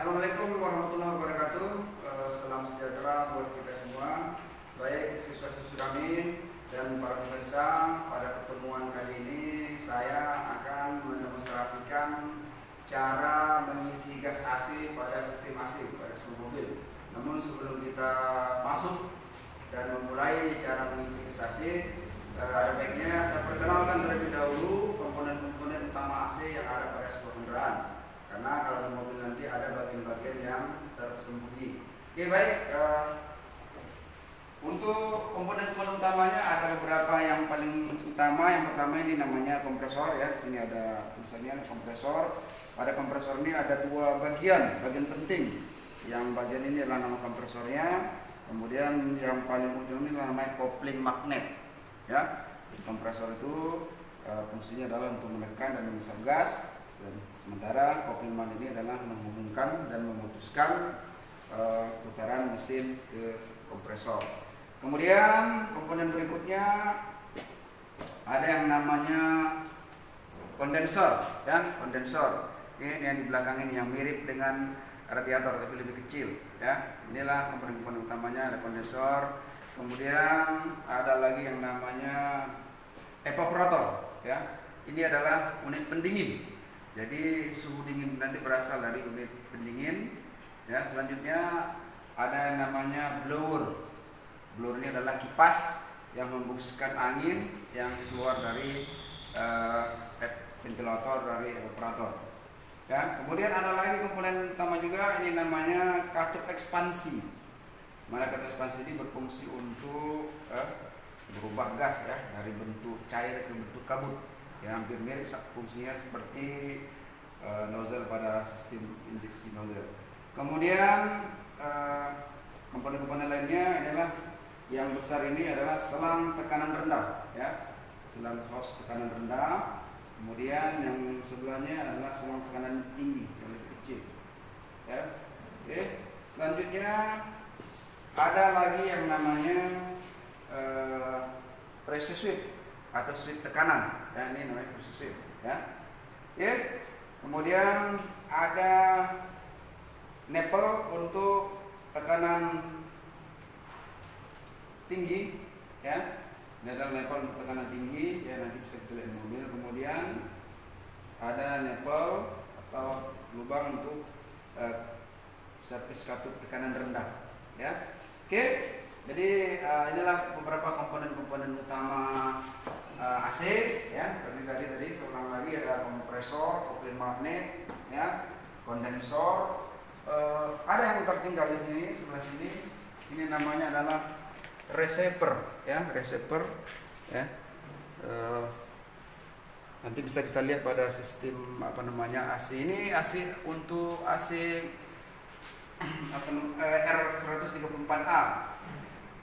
Assalamualaikum warahmatullahi wabarakatuh. Salam sejahtera buat kita semua, baik siswa-siswi kami dan para pemirsa. Pada pertemuan kali ini saya akan mendemonstrasikan cara mengisi gas AC pada sistem AC pada sebuah mobil. Namun sebelum kita masuk dan memulai cara mengisi gas AC, ada baiknya saya perkenalkan terlebih dahulu komponen-komponen utama AC yang ada pada sebuah kendaraan. Karena kalau di mobil nanti ada bagian-bagian yang tersembunyi. Oke, baik. Untuk komponen-komponen utamanya ada beberapa yang paling utama. Yang pertama ini namanya kompresor ya. Di sini ada tulisannya kompresor. Pada kompresor ini ada dua bagian penting. Yang bagian ini adalah nama kompresornya. Kemudian yang paling ujung ini namanya kopling magnet. Ya, jadi kompresor itu fungsinya adalah untuk menekan dan menghisap gas. Dan sementara kopling magnet ini adalah menghubungkan dan memutuskan putaran mesin ke kompresor. Kemudian komponen berikutnya ada yang namanya kondensor, ya, kondensor. Ini yang di belakang ini yang mirip dengan radiator tapi lebih kecil, ya. Inilah komponen-komponen utamanya, ada kondensor. Kemudian ada lagi yang namanya evaporator, ya. Ini adalah unit pendingin. Jadi suhu dingin nanti berasal dari unit pendingin. Ya, selanjutnya ada yang namanya blower. Blower ini adalah kipas yang membuskan angin yang keluar dari ventilator dari evaporator. Ya, kemudian ada lagi komponen utama juga, ini namanya katup ekspansi. Mana katup ekspansi ini berfungsi untuk berubah gas ya dari bentuk cair ke bentuk kabut. Ya, hampir mirip fungsinya seperti nozzle pada sistem injeksi nozzle. Kemudian komponen-komponen lainnya adalah yang besar ini adalah selang tekanan rendah, ya, selang hose tekanan rendah. Kemudian yang sebelahnya adalah selang tekanan tinggi yang lebih kecil. Ya, oke. Selanjutnya ada lagi yang namanya pressure switch atau switch tekanan, ya, ini namanya pressure switch, ya. Oke. Kemudian ada nipple untuk tekanan tinggi, ya. Ini adalah nipple untuk tekanan tinggi, ya, nanti bisa kita lihat di mobil. Kemudian ada nipple atau lubang untuk servis katup tekanan rendah, ya. Oke. Jadi inilah beberapa komponen-komponen utama AC, ya. Tadi seorang lagi ada kompresor, kopling magnet, ya, kondensor. Ada yang tertinggal di sini sebelah sini. Ini namanya adalah receiver, ya, receiver, ya. Nanti bisa kita lihat pada sistem AC. Ini AC untuk AC R134A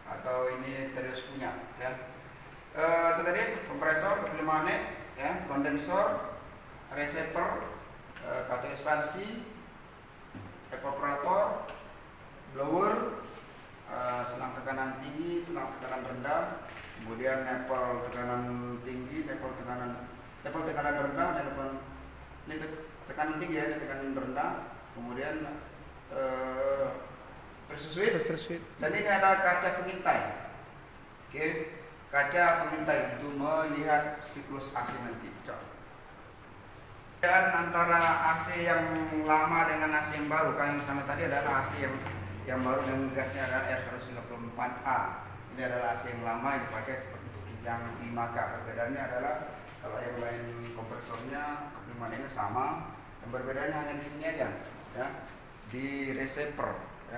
atau ini Terios punya, ya. Itu tadi kompresor, kopling magnet, ya, kondensor, receiver, katup ekspansi, evaporator, blower, selang tekanan tinggi, selang tekanan rendah, kemudian nipple tekanan tinggi, nipple tekanan rendah, dan ini tekanan tinggi, ya, ini tekanan rendah, kemudian pressure switch. Dan ini ada kaca pengintai. Oke, kaca pengintai untuk melihat siklus AC nanti. Dan antara AC yang lama dengan AC yang baru, kan yang sama tadi adalah AC yang baru dengan gasnya adalah R134A. Ini adalah AC yang lama yang dipakai seperti untuk kijang 5K. Perbedaannya adalah kalau yang lain kompresornya, kopling magnetnya sama, yang berbedanya hanya di sini aja, ya, di receiver. Ya.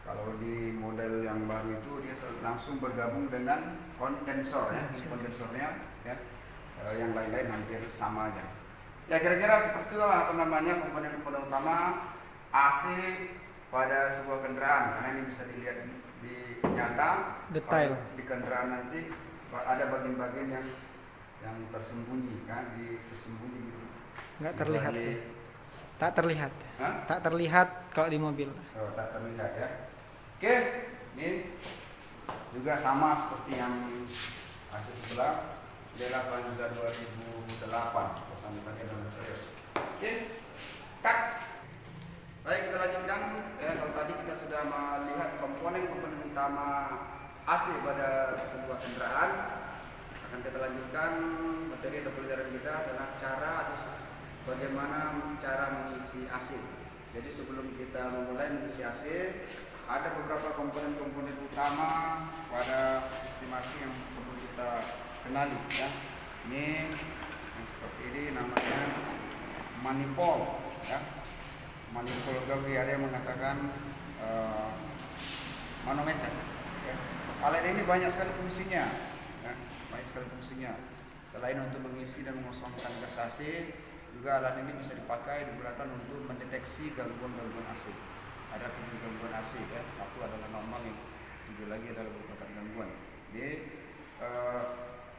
Kalau di model yang baru itu dia langsung bergabung dengan kondensor, ya, kondensornya, ya. Yang lain-lain hampir sama aja. Ya, kira-kira seperti itulah komponen-komponen utama AC pada sebuah kendaraan. Karena ini bisa dilihat di nyata, detail di kendaraan nanti ada bagian-bagian yang tersembunyi, kan, tersembunyi gitu. nggak terlihat. Tak terlihat. Hah? Tak terlihat kalau di mobil. Oh, tak terlihat, ya. Oke, ini juga sama seperti yang AC sebelah. Dia adalah Panza 2008. Oke, cut. Baik, kita lanjut. lanjutkan, kalau tadi kita sudah melihat komponen-komponen utama AC pada sebuah kendaraan, akan kita lanjutkan materi atau pelajaran kita adalah cara atau bagaimana cara mengisi AC. Jadi sebelum kita memulai mengisi AC, ada beberapa komponen-komponen utama pada sistem AC yang perlu kita kenali, ya. Ini yang seperti ini namanya manifold, ya. Manifold gawe, ada yang mengatakan manometer, ya. Alat ini banyak sekali fungsinya, ya. Banyak sekali fungsinya. Selain untuk mengisi dan mengosongkan gas AC, juga alat ini bisa dipakai digunakan untuk mendeteksi gangguan-gangguan AC. Ada 7 gangguan AC, ya. 1 adalah normal, yang 7 lagi adalah merupakan gangguan. Jadi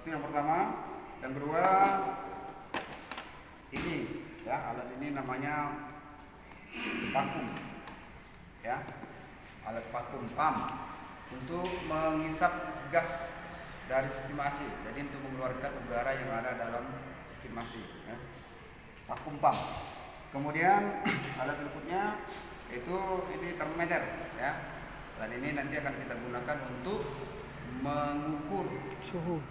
itu yang pertama. Yang kedua, ini, ya, alat ini namanya vakum, ya, alat vakum pump untuk mengisap gas dari sistem AC. Jadi untuk mengeluarkan udara yang ada dalam sistem AC, ya. Vakum pump. Kemudian alat berikutnya itu ini termometer, ya. Dan ini nanti akan kita gunakan untuk mengukur suhu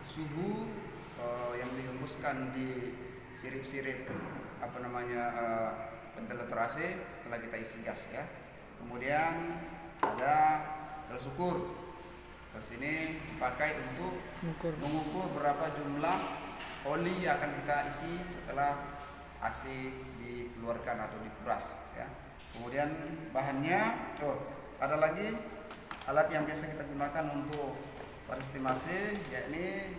yang dihembuskan di sirip-sirip ventilator AC setelah kita isi gas, ya. Kemudian ada gas ukur. Gas ini dipakai untuk mengukur berapa jumlah oli yang akan kita isi setelah AC dikeluarkan atau dikuras, ya. Kemudian bahannya, ada lagi alat yang biasa kita gunakan untuk pada sistem AC, yakni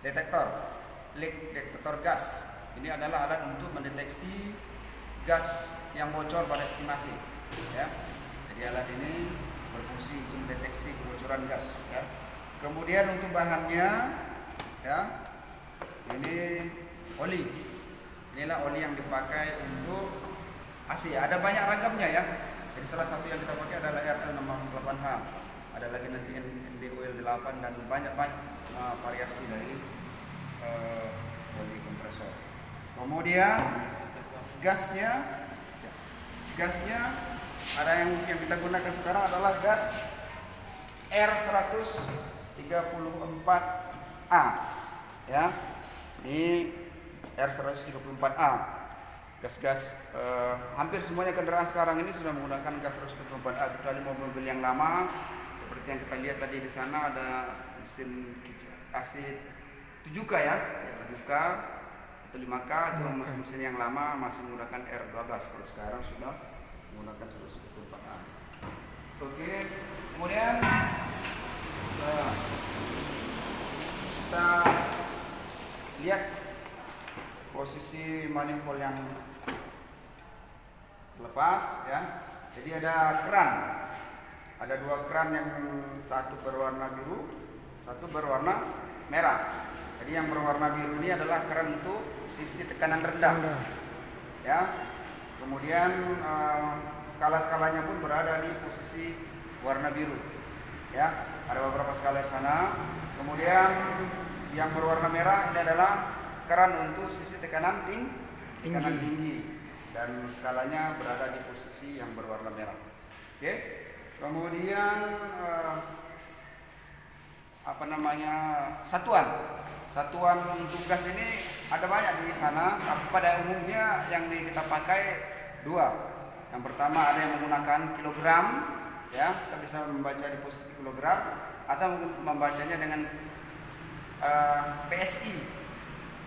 detektor gas. Ini adalah alat untuk mendeteksi gas yang bocor pada sistem AC, ya. Jadi alat ini berfungsi untuk mendeteksi kebocoran gas, ya. Kemudian untuk bahannya, ya, ini oli. Inilah oli yang dipakai untuk AC. Ada banyak ragamnya, ya. Jadi salah satu yang kita pakai adalah RL68H. Ada lagi nanti NDOL8 dan banyak variasi dari oli kompresor. Kemudian gasnya ada yang kita gunakan sekarang adalah gas R134A, ya. Ini R134A. Gas-gas hampir semuanya kendaraan sekarang ini sudah menggunakan gas R134A, kecuali mobil-mobil yang lama seperti yang kita lihat tadi di sana ada mesin AC 7K, ya, 7K atau 5K, itu mesin yang lama masih menggunakan R12. Kalau sekarang sudah menggunakan R134A. Oke, kemudian kita lihat posisi manifold yang lepas, ya. Jadi ada keran, ada 2 keran, yang satu berwarna biru, satu berwarna merah. Jadi yang berwarna biru ini adalah keran untuk sisi tekanan rendah, ya. Kemudian skala-skalanya pun berada di posisi warna biru, ya. Ada beberapa skala di sana. Kemudian yang berwarna merah ini adalah keran untuk sisi tekanan tinggi, dan skalanya berada di posisi yang berwarna merah. Oke. Kemudian satuan untuk gas ini ada banyak di sana, tapi pada umumnya yang kita pakai 2. Yang pertama ada yang menggunakan kilogram, ya, kita bisa membaca di posisi kilogram atau membacanya dengan PSI,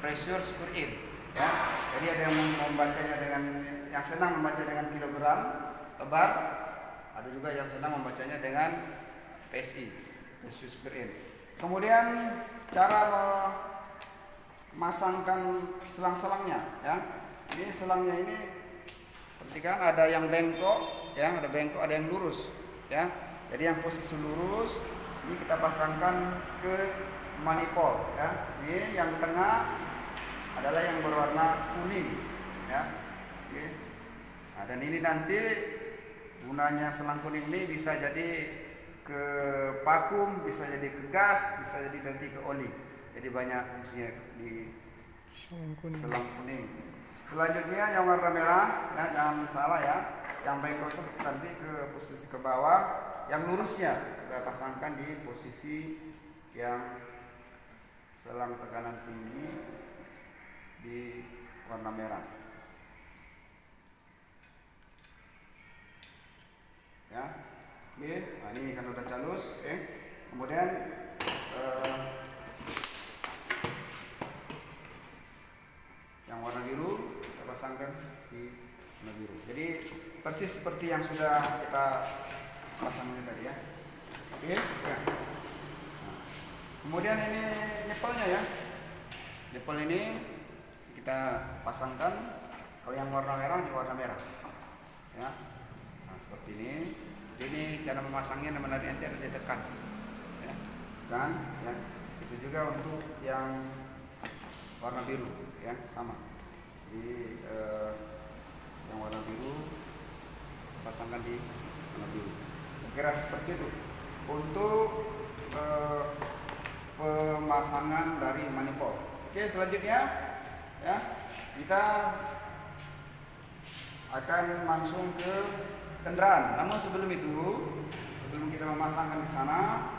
pressure square in, ya. Jadi ada yang membacanya dengan, yang senang membaca dengan kilogram tebar, ada juga yang senang membacanya dengan PSI, pressure square in. Kemudian cara memasangkan selang-selangnya, ya. Ini selangnya ini perhatikan, ada yang bengkok, ya, ada bengkok, ada yang lurus, ya. Jadi yang posisi lurus ini kita pasangkan ke manifold, ya. Ini yang di tengah adalah yang berwarna kuning, ya. Oke. Nah, dan ini nanti gunanya selang kuning ini bisa jadi ke vakum, bisa jadi ke gas, bisa jadi nanti ke oli. Jadi banyak fungsinya di selang kuning. Selanjutnya yang warna merah, ya, jangan salah ya. Yang bengkok itu nanti ke posisi ke bawah, yang lurusnya kita pasangkan di posisi yang selang tekanan tinggi di warna merah. Ya, oke. Nah, ini kan udah calus, oke. Kemudian yang warna biru kita pasangkan di warna biru. Jadi persis seperti yang sudah kita pasang tadi ya. Oke. Ya. Nah, kemudian ini nipelnya ya. Nipel ini kita pasangkan. Kalau yang warna merah di warna merah. Ya. Nah, seperti ini. Ini cara memasangnya nanti ada ditekan. Ya. Kan? Ya. Itu juga untuk yang warna biru ya, sama. Jadi yang warna biru pasangkan di warna biru. Kira seperti itu untuk pemasangan dari manifold. Oke, selanjutnya ya kita akan langsung ke kendaraan. Namun sebelum kita memasangkan di sana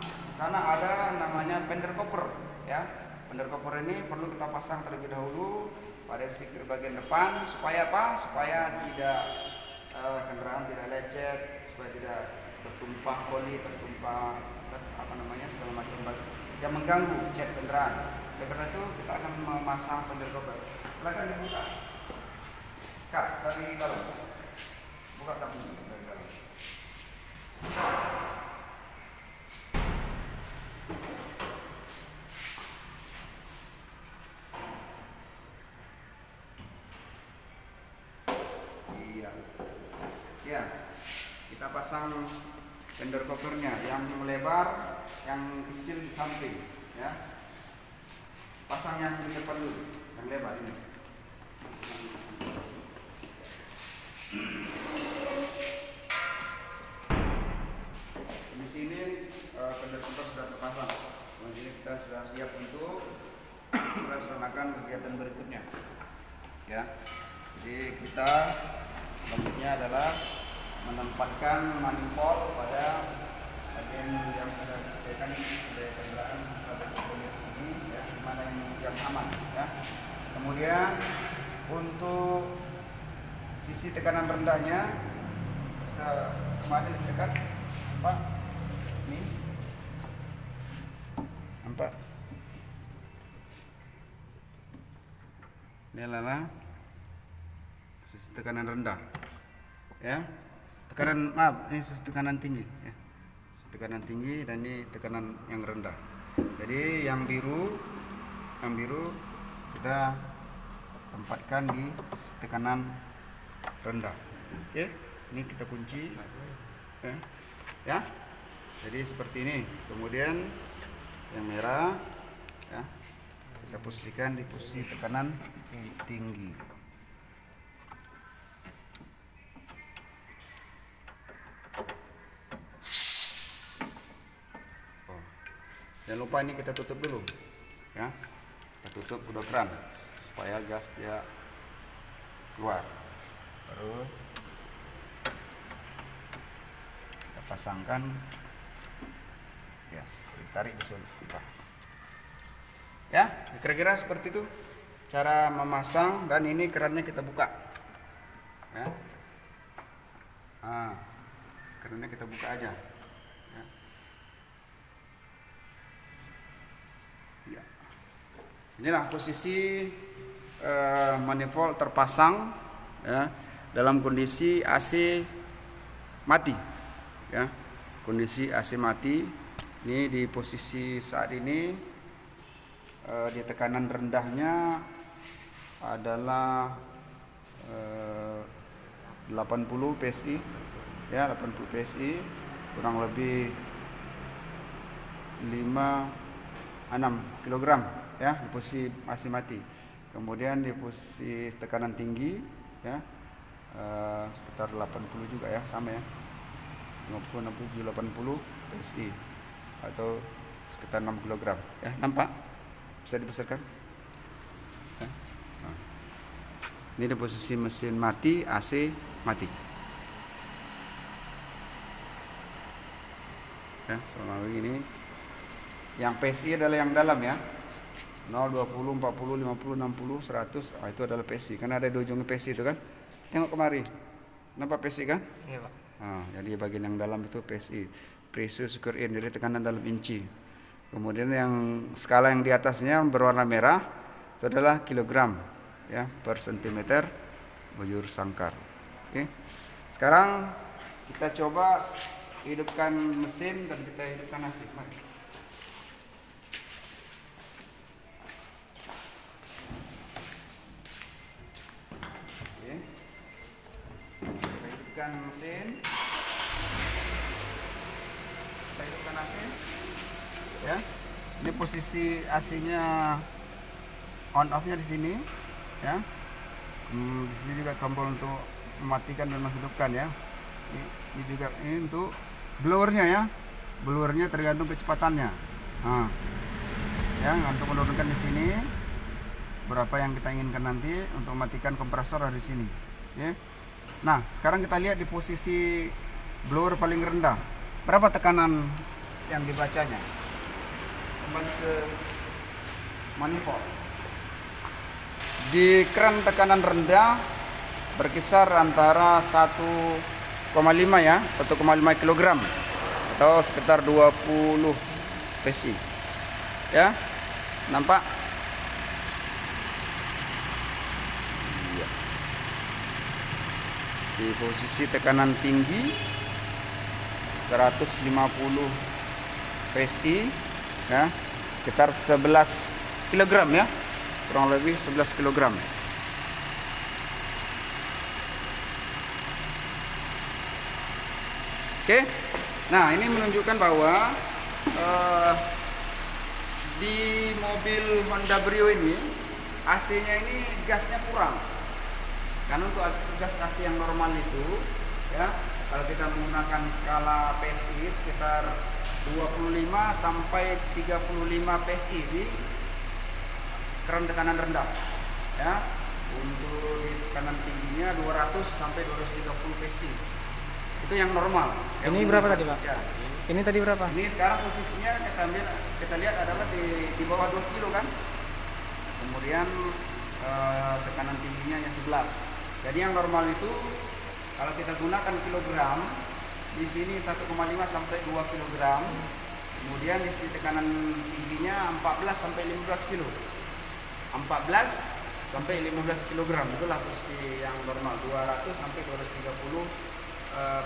ada namanya fender cover ya. Fender cover ini perlu kita pasang terlebih dahulu pada stiker bagian depan supaya apa? Supaya tidak kendaraan tidak lecet, supaya tidak tertumpah oli, segala macam yang mengganggu cat kendaraan. Oleh karena itu kita akan memasang fender cover. Silakan dibuka. Kak, dari dalam. Buka dari dalam. Ya, kita pasang fender covernya yang lebar, yang kecil di samping, ya. Pasang yang di depan dulu, yang lebar ini. Di sini fender cover sudah terpasang. Selanjutnya kita sudah siap untuk melaksanakan kegiatan berikutnya, ya. Jadi kita selanjutnya adalah menempatkan manifold pada bagian yang sudah disediakan oleh kendaraan sahabat di sini ya, di mana yang aman ya. Kemudian untuk sisi tekanan rendahnya kemarin dekat Pak ini nampak ini adalah sisi tekanan rendah ya, ini sisi tekanan tinggi ya. Sisi tekanan tinggi dan ini tekanan yang rendah. Jadi yang biru kita tempatkan di sisi tekanan rendah. Oke, ini kita kunci ya. Jadi seperti ini. Kemudian yang merah ya, kita posisikan di posisi tekanan tinggi. Jangan lupa ini kita tutup dulu ya, kita tutup kedua keran supaya gas dia keluar. Baru kita pasangkan ya, ditarik usul kita ya. Kira-kira seperti itu cara memasang, dan ini kerannya kita buka ya. Kerannya kita buka aja ya. Ya. Inilah posisi manifold terpasang ya, dalam kondisi AC mati ya. Kondisi AC mati. Ini di posisi saat ini di tekanan rendahnya adalah 80 PSI ya, 80 PSI, kurang lebih 6 kg ya di posisi AC mati. Kemudian di posisi tekanan tinggi ya sekitar 80 juga ya, sama ya, 50, 60, 80 PSI atau sekitar 6 kg ya. Nampak? Bisa dibesarkan ya? Nah. Ini di posisi mesin mati, AC mati. Ya, selama ini yang PSI adalah yang dalam ya. 0, 20, 40, 50, 60, 100. Itu adalah PSI. Karena ada di ujungnya PSI itu kan. Tengok kemari. Nampak PSI kan? Iya, Pak. Jadi bagian yang dalam itu PSI. Pressure square in, jadi tekanan dalam inci. Kemudian yang skala yang di atasnya berwarna merah itu adalah kilogram ya per sentimeter bujur sangkar. Oke. Sekarang kita coba hidupkan mesin dan kita hidupkan AC. Mari. Oke. Kita hidupkan mesin. Kita hidupkan AC. Ya. Ini posisi AC-nya on off-nya di sini ya. Di sini juga tombol untuk mematikan dan menghidupkan ya. Ini juga ini untuk blowernya ya. Blowernya tergantung kecepatannya. Ya, untuk menurunkan di sini berapa yang kita inginkan nanti, untuk mematikan kompresor di sini. Ya. Nah, sekarang kita lihat di posisi blower paling rendah. Berapa tekanan yang dibacanya? Kembali ke manifold. Di keran tekanan rendah berkisar antara 1,5 ya, 1,5 kg atau sekitar 20 PSI. Ya. Nampak? Iya. Di posisi tekanan tinggi 150 PSI ya, sekitar 11 kg ya. Kurang lebih 11 kg. Oke. Nah, ini menunjukkan bahwa di mobil Honda Brio ini AC-nya ini gasnya kurang. Karena untuk gas AC yang normal itu ya, kalau kita menggunakan skala PSI sekitar 25 sampai 35 PSI di keran tekanan rendah ya. Untuk di tekanan tingginya 200 sampai 230 PSI. Itu yang normal. Ini berapa tadi, Pak? Ya. Ini tadi berapa? Ini sekarang posisinya kita lihat adalah di bawah 2 kilo kan. Kemudian tekanan tingginya hanya 11. Jadi yang normal itu kalau kita gunakan kilogram, di sini 1,5 sampai 2 kilogram. Kemudian di sini tekanan tingginya 14 sampai 15 kilo. 14 sampai 15 kg itulah posisi yang normal, 200 sampai 230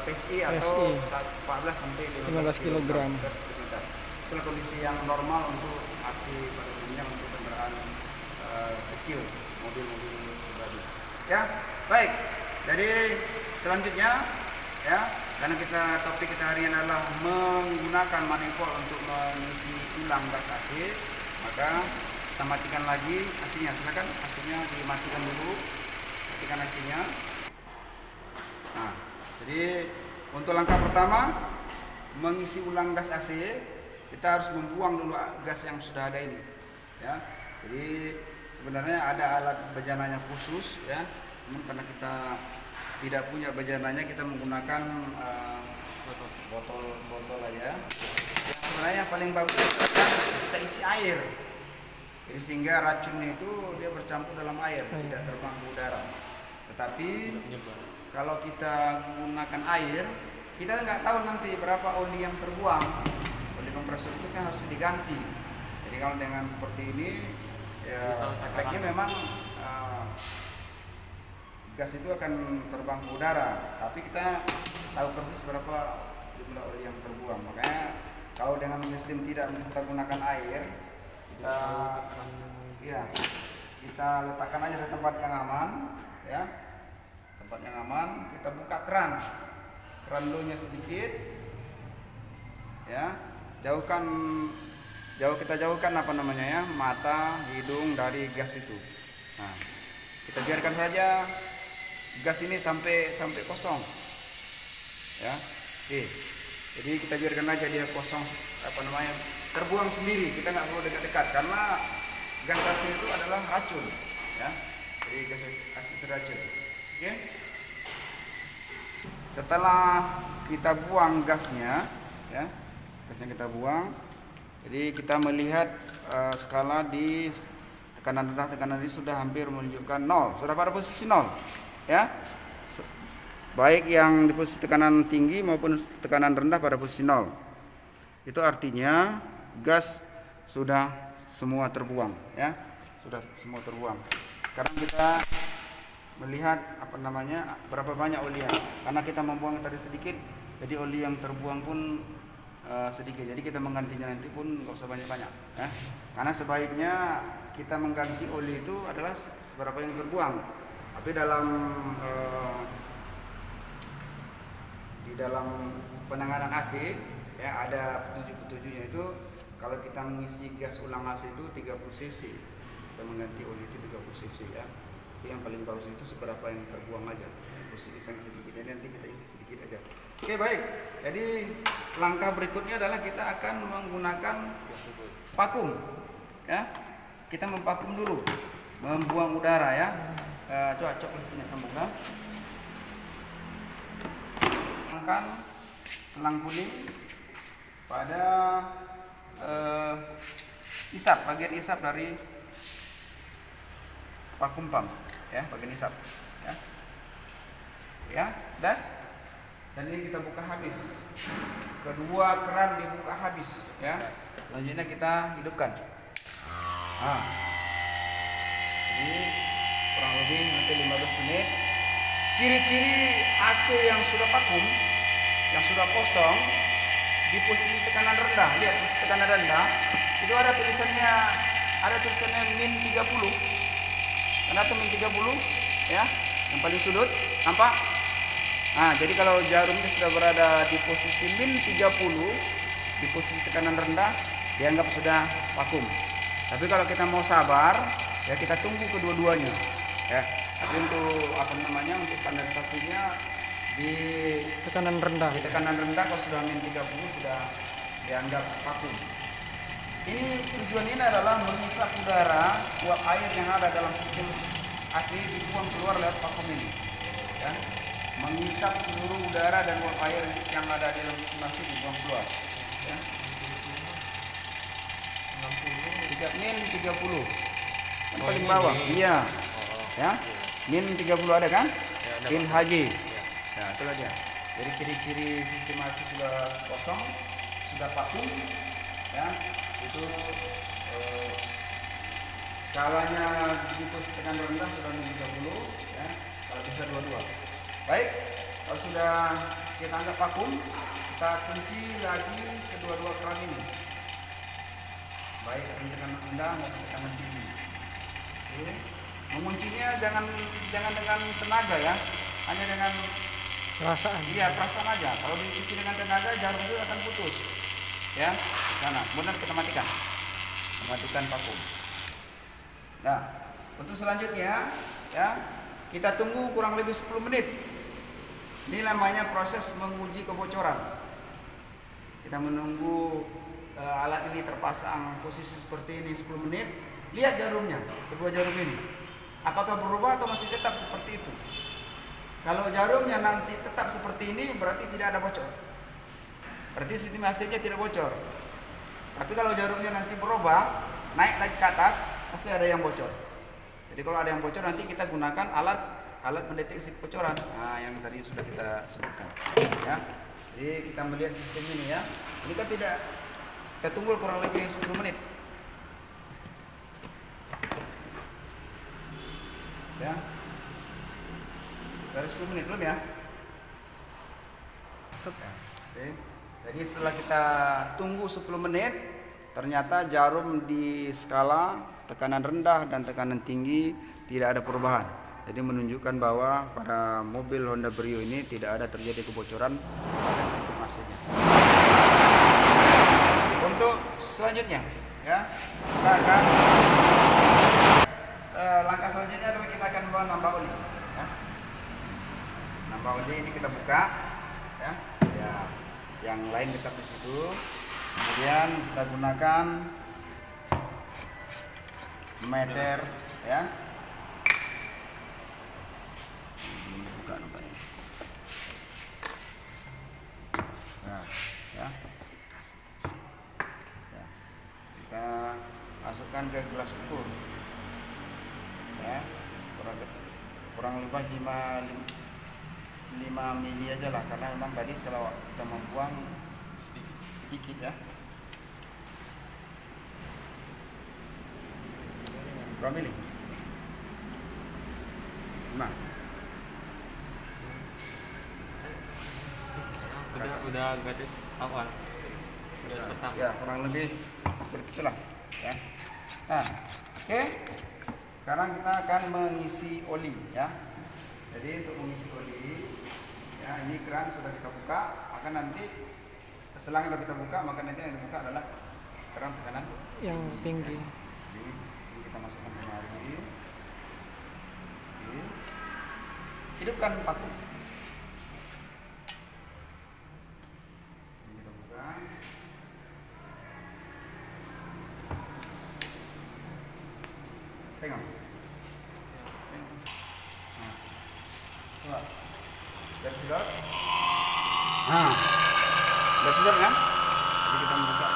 PSI atau 14 sampai 15 kg. Itulah kondisi yang normal untuk AC pada umumnya untuk kendaraan kecil, mobil-mobil pribadi. Ya, baik. Jadi selanjutnya ya, karena topik kita hari ini adalah menggunakan manifold untuk mengisi ulang gas AC, maka kita matikan lagi AC-nya. Silakan AC-nya dimatikan dulu. Matikan AC-nya. Nah, jadi untuk langkah pertama mengisi ulang gas AC, kita harus membuang dulu gas yang sudah ada ini. Ya. Jadi sebenarnya ada alat bejananya khusus ya. Namun karena kita tidak punya bejananya, kita menggunakan botol aja. Yang sebenarnya paling bagus kita isi air. Jadi sehingga racunnya itu dia bercampur dalam air, tidak terbang ke udara. Tetapi kalau kita gunakan air, kita nggak tahu nanti berapa oli yang terbuang. Oli kompresor itu kan harus diganti. Jadi kalau dengan seperti ini, ya, efeknya memang gas itu akan terbang ke udara. Tapi kita tahu persis berapa jumlah oli yang terbuang. Makanya kalau dengan sistem tidak kita gunakan air, kita letakkan aja di tempat yang aman ya, tempat yang aman. Kita buka keran low-nya sedikit ya, kita jauhkan mata hidung dari gas itu. Nah, kita biarkan saja gas ini sampai kosong ya. Oke. Jadi kita biarkan aja dia kosong, terbuang sendiri. Kita nggak perlu dekat-dekat karena gas AC itu adalah racun ya. Jadi gas asid racun. Oke. Setelah kita buang gasnya, ya, gasnya kita buang. Jadi kita melihat skala di tekanan rendah, tekanan ini sudah hampir menunjukkan 0, sudah pada posisi 0, ya. Baik yang di posisi tekanan tinggi maupun tekanan rendah pada posisi 0. Itu artinya gas sudah semua terbuang, ya, sudah semua terbuang. Sekarang kita melihat berapa banyak oli yang, karena kita membuang tadi sedikit, jadi oli yang terbuang pun sedikit. Jadi kita menggantinya nanti pun nggak usah banyak-banyak, ya. Karena sebaiknya kita mengganti oli itu adalah seberapa yang terbuang. Tapi di dalam penanganan AC, ya, ada petunjuk-petunjuknya itu. Kalau kita mengisi gas ulang AC itu 30 cc, kita mengganti oli itu 30 cc, ya. Yang paling bagus itu seberapa yang terbuang aja, posisi sangat sedikit. Jadi nanti kita isi sedikit aja. Oke, baik. Jadi langkah berikutnya adalah kita akan menggunakan vakum, ya. Kita memvakum dulu, membuang udara, ya. Coba listriknya sambungkan. Angkat selang kuning pada bagian isap dari vakum pump, ya, bagian isap, ya, dan ini kita buka habis, kedua keran dibuka habis, ya. Selanjutnya kita hidupkan. Jadi kurang lebih nanti 15 menit. Ciri-ciri AC yang sudah vakum, yang sudah kosong, di posisi tekanan rendah, lihat posisi tekanan rendah itu ada tulisannya min 30. Kenapa min 30, ya, yang paling sudut, nampak? Nah, jadi kalau jarum itu sudah berada di posisi min 30, di posisi tekanan rendah, dianggap sudah vakum. Tapi kalau kita mau sabar, ya, kita tunggu kedua-duanya, ya. Tapi untuk untuk standarisasinya di Tekanan rendah. Di tekanan rendah kalau sudah min 30 sudah dianggap vakum. Ini tujuan ini adalah mengisap udara, uap air yang ada dalam sistem AC dibuang keluar lewat vakum ini, ya. Mengisap seluruh udara dan uap air yang ada di dalam sistem AC dibuang keluar, ya. 60 min 30. Yang paling bawah. Iya. Ya. Min 30 ada kan? Min Hg. Nah, itulah dia. Jadi ciri-ciri sistem AC sudah kosong, sudah vakum, ya. Itu skalanya di posisi tekanan rendah sudah min 30, ya. Kalau bisa 22. Baik, kalau sudah kita anggap vakum, kita kunci lagi kedua-dua keran ini. Baik tekanan rendah maupun tekanan tinggi. Oke. Menguncinya jangan dengan tenaga, ya. Hanya dengan Perasaan. Iya, perasaan aja. Kalau dikunci dengan tenaga, jarum itu akan putus, ya. Di sana. Kemudian kita matikan vakum. Nah, untuk selanjutnya, ya, kita tunggu kurang lebih 10 menit. Ini namanya proses menguji kebocoran. Kita menunggu alat ini terpasang posisi seperti ini 10 menit. Lihat jarumnya, kedua jarum ini. Apakah berubah atau masih tetap seperti itu? Kalau jarumnya nanti tetap seperti ini, berarti tidak ada bocor. Berarti sistem AC-nya tidak bocor. Tapi kalau jarumnya nanti berubah, naik lagi ke atas, pasti ada yang bocor. Jadi kalau ada yang bocor, nanti kita gunakan alat mendeteksi kebocoran. Nah, yang tadi sudah kita sebutkan, ya. Jadi kita melihat sistem ini, ya. Ini kan kita tunggu kurang lebih 10 menit. Ya. Dari 10 menit belum, ya? Oke. Jadi setelah kita tunggu 10 menit, ternyata jarum di skala tekanan rendah dan tekanan tinggi tidak ada perubahan. Jadi menunjukkan bahwa pada mobil Honda Brio ini tidak ada terjadi kebocoran pada sistem AC-nya. Untuk selanjutnya, ya, kita akan langkah selanjutnya adalah kita akan menambah oli, ya. Nambah oli ini kita buka, ya. Ya, yang lain tetap di situ. Kemudian kita gunakan meter, ya. 3 gelas ukur ya, kurang lebih 5 mili aja lah, karena memang tadi setelah kita membuang sedikit ya. Berapa mili? 5. Udah gede awal. Udah pertama. Ya, kurang lebih seperti itulah ya. Nah, oke. Sekarang kita akan mengisi oli ya. Jadi untuk mengisi oli ya, ini keran sudah kita buka, maka nanti selang yang sudah kita buka, maka nanti yang dibuka adalah keran tekanan yang tinggi. Jadi ini kita masukkan kemari. Oke. Hidupkan paku. Ini kita buka. Tengok. Nah. Coba. Sudah sedot. Nah. Sudah sedot kan? Jadi kita buka.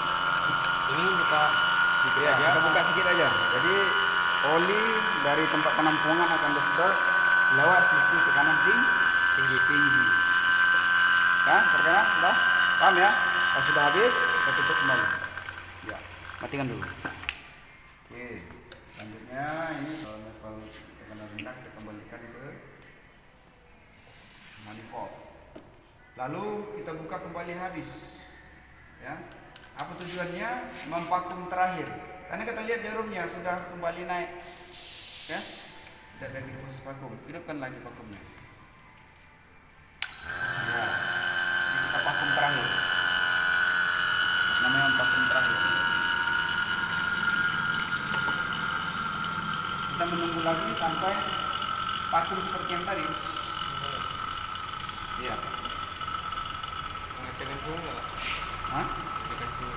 Ini kita Gitu ya, kita buka sedikit aja. Jadi oli dari tempat penampungan akan disedot lewat sisi tekanan tinggi. Ya, terkena sudah? Paham ya? Kalau sudah habis, kita tutup kembali. Ya, matikan dulu. Oke, selanjutnya ini level tekanan rendah kita kembalikan ke manifold. Lalu kita buka kembali habis. Ya. Apa tujuannya? Memvakum terakhir. Karena kita lihat jarumnya sudah kembali naik. Ya. Tidak lagi proses vakum. Hidupkan lagi vakumnya. Ya. Ini kita vakum terakhir. Namanya vakum terakhir. Kita menunggu lagi sampai vakum seperti yang tadi. Iya. mengecekkan suhu nggak? Hah? Mengecekkan suhu.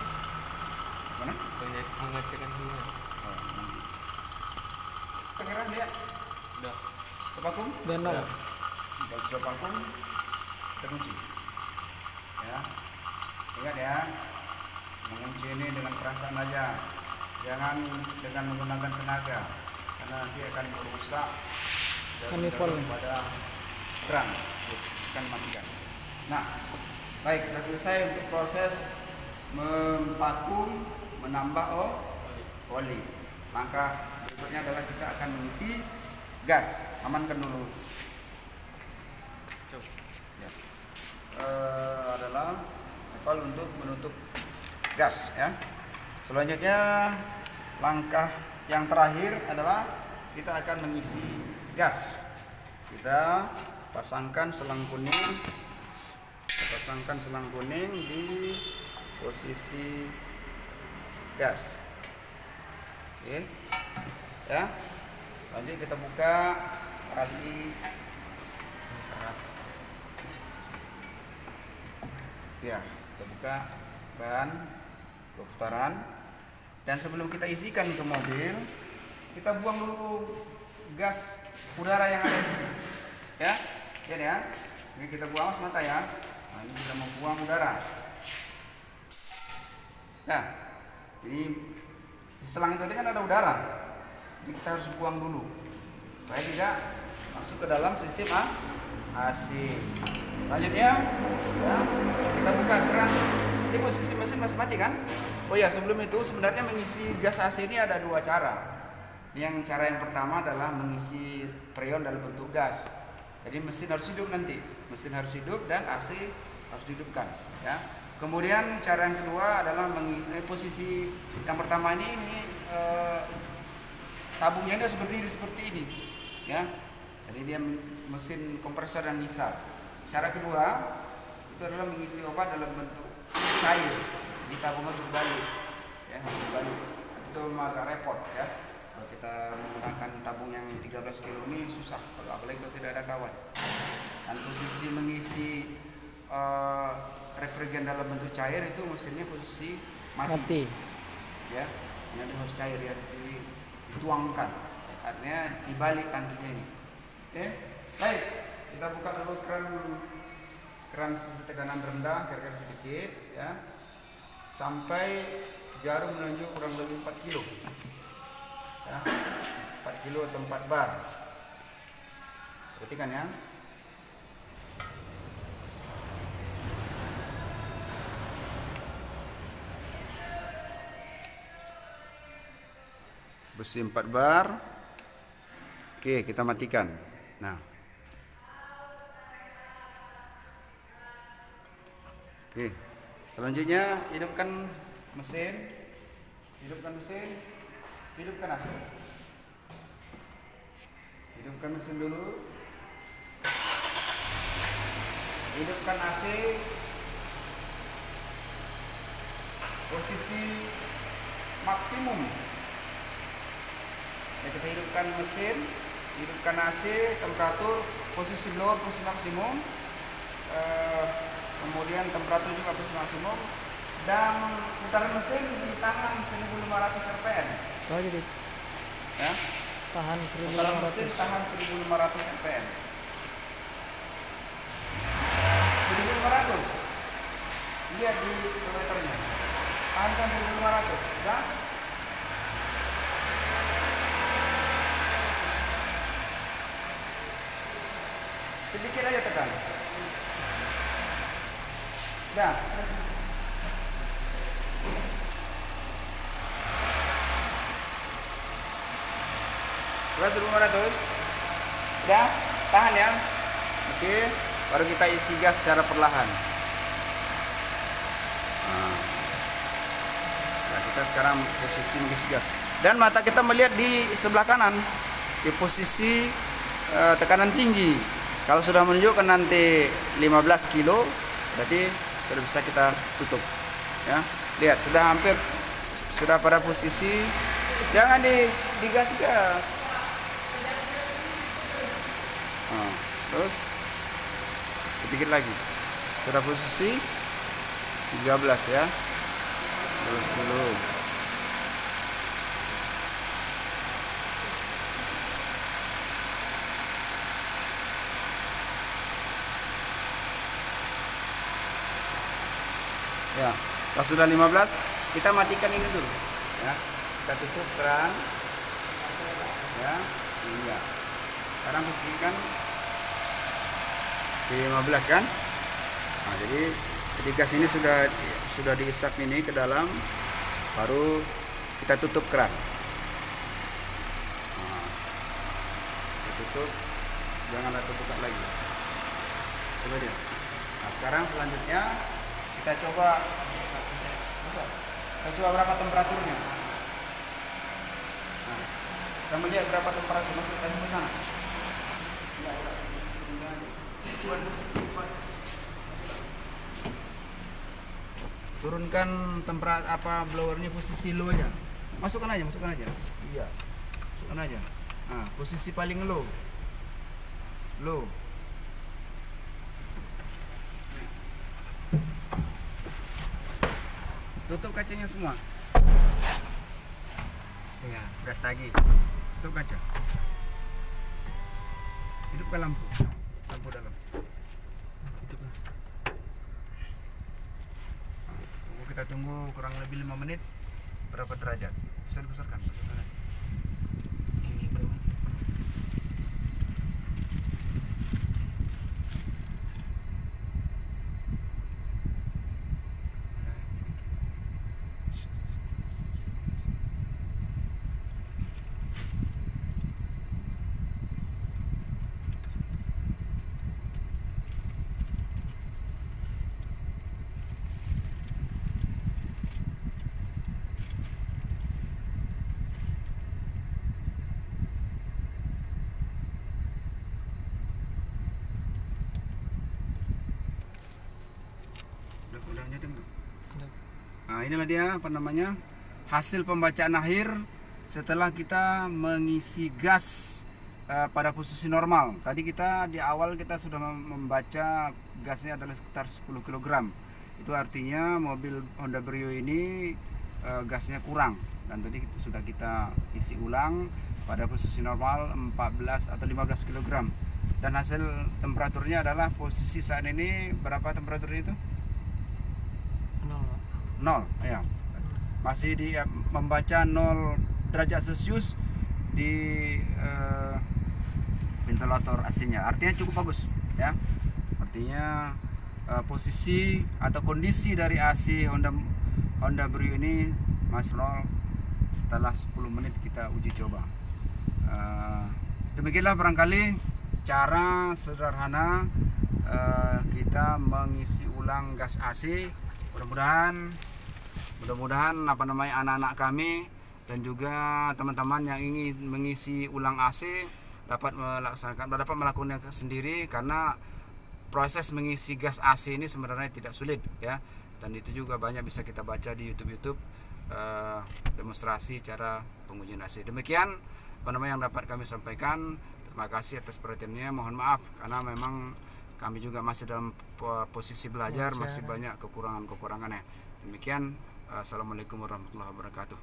Mana? Mengecekkan suhu. Oh, nanti. Pengeran lihat. Udah. Vakum? Dan nol. Kalau sudah vakum, kita kunci. Ya, ingat ya, mengunci ini dengan perasaan aja, jangan dengan menggunakan tenaga, karena nanti akan merusak Manifold. pada keran, akan matikan. Nah, baik, sudah selesai untuk proses memvakum, menambah oli. Maka berikutnya adalah kita akan mengisi gas. Amankan dulu. Ya. Adalah kapal untuk menutup gas ya. Selanjutnya langkah yang terakhir adalah kita akan mengisi gas. Kita pasangkan selang kuning. Pasangkan selang kuning di posisi gas. Oke. Ya. Lanjut kita buka kali keras. Ya, kita buka ban putaran, dan sebelum kita isikan ke mobil, kita buang dulu gas udara yang ada di sini. Ya, lihat ya. Ini kita buang semata ya. Nah, ini kita mau buang udara. Nah, ini di selang itu tadi kan ada udara. Jadi kita harus buang dulu supaya tidak masuk ke dalam sistem AC. Selanjutnya ya, kita buka keran. Ini posisi mesin masih mati kan? Oh ya, sebelum itu sebenarnya mengisi gas AC ini ada dua cara. Yang cara yang pertama adalah mengisi freon dalam bentuk gas. Jadi mesin harus hidup nanti. Mesin harus hidup dan AC harus dihidupkan ya. Kemudian cara yang kedua adalah posisi yang pertama ini tabungnya ini harus berdiri seperti ini ya. Jadi dia mesin kompresor yang bisa. Cara kedua itu adalah mengisi obat dalam bentuk cair. Di tabung harus dibalik ya, harus dibalik. Itu memang agak repot ya. Kalau kita menggunakan tabung yang 13 kilo ini susah, kalau apalagi kalau tidak ada kawan. Dan posisi mengisi refrigeran dalam bentuk cair itu mesinnya posisi mati. Ya, ini harus cair ya, dituangkan. Artinya dibalik tangkinya ini. Oke, baik. Kita buka dulu keran sisi tekanan rendah, kira-kira sedikit ya, sampai jarum menunjuk kurang lebih 4 kilo. ya. 4 kilo atau 4 bar. Perhatikan ya. Besi 4 bar. Oke, kita matikan. Nah. Oke. Selanjutnya hidupkan mesin. Hidupkan mesin. Hidupkan AC. Hidupkan mesin dulu. Hidupkan AC. Posisi maksimum. Ya, kita hidupkan mesin, hidupkan AC, temperatur, posisi low, posisi maksimum, kemudian temperatur juga posisi maksimum, dan putaran mesin di tangan 1500 rpm. Oh jadi Ya, tahan putaran mesin 1500. tahan 1500 rpm. 1500. Lihat di kilometernya. Tahankan 1500. Ya. Sedikit aja tekan. Dah. Berapa 1500? Dah, tahan ya. Oke, baru kita isi gas secara perlahan. Nah, kita sekarang posisi mengisi gas. Dan mata kita melihat di sebelah kanan di posisi tekanan tinggi. Kalau sudah menunjukkan nanti 15 kilo, berarti sudah bisa kita tutup. Ya, lihat sudah pada posisi, jangan digas-gas. Nah, terus sedikit lagi, sudah posisi 13 ya, 13 kilo. Ya, kalau sudah 15, kita matikan ini dulu. Ya, kita tutup keran. Ya, ini ya. Sekarang posisikan di 15 kan? Nah, jadi ketika sini sudah diisap ini ke dalam, baru kita tutup keran. Nah, kita tutup, jangan buka lagi. Coba dia. Nah, sekarang selanjutnya kita coba berapa temperaturnya. Nah, kita melihat berapa temperatur masuk ke sana. Turunkan temperatur blowernya posisi low aja. Masukkan aja. Iya. Masukkan aja. Nah, posisi paling low. Tutup kacanya semua. Ya, gas lagi. Tutup kaca. Hidupkan lampu dalam. Tutuplah. Kita tunggu kurang lebih 5 menit. Berapa derajat? Bisa dibesarkan. Ini kau. Udah nyeting tuh. Nah, inilah dia hasil pembacaan akhir setelah kita mengisi gas pada posisi normal. Tadi kita di awal kita sudah membaca gasnya adalah sekitar 10 kg. Itu artinya mobil Honda Brio ini gasnya kurang, dan tadi sudah kita isi ulang pada posisi normal 14 atau 15 kg. Dan hasil temperaturnya adalah posisi saat ini berapa temperaturnya itu? 0 ya. Masih membaca 0 derajat Celcius di ventilator AC-nya. Artinya cukup bagus ya. Artinya posisi atau kondisi dari AC Honda Brio ini masih nol setelah 10 menit kita uji coba. Demikianlah barangkali cara sederhana kita mengisi ulang gas AC. Mudah-mudahan anak-anak kami dan juga teman-teman yang ingin mengisi ulang AC dapat melakukannya sendiri, karena proses mengisi gas AC ini sebenarnya tidak sulit ya, dan itu juga banyak bisa kita baca di YouTube demonstrasi cara pengujian AC. Demikian yang dapat kami sampaikan. Terima kasih atas perhatiannya. Mohon maaf karena memang kami juga masih dalam posisi belajar, masih banyak kekurangannya. Demikian, assalamualaikum warahmatullahi wabarakatuh.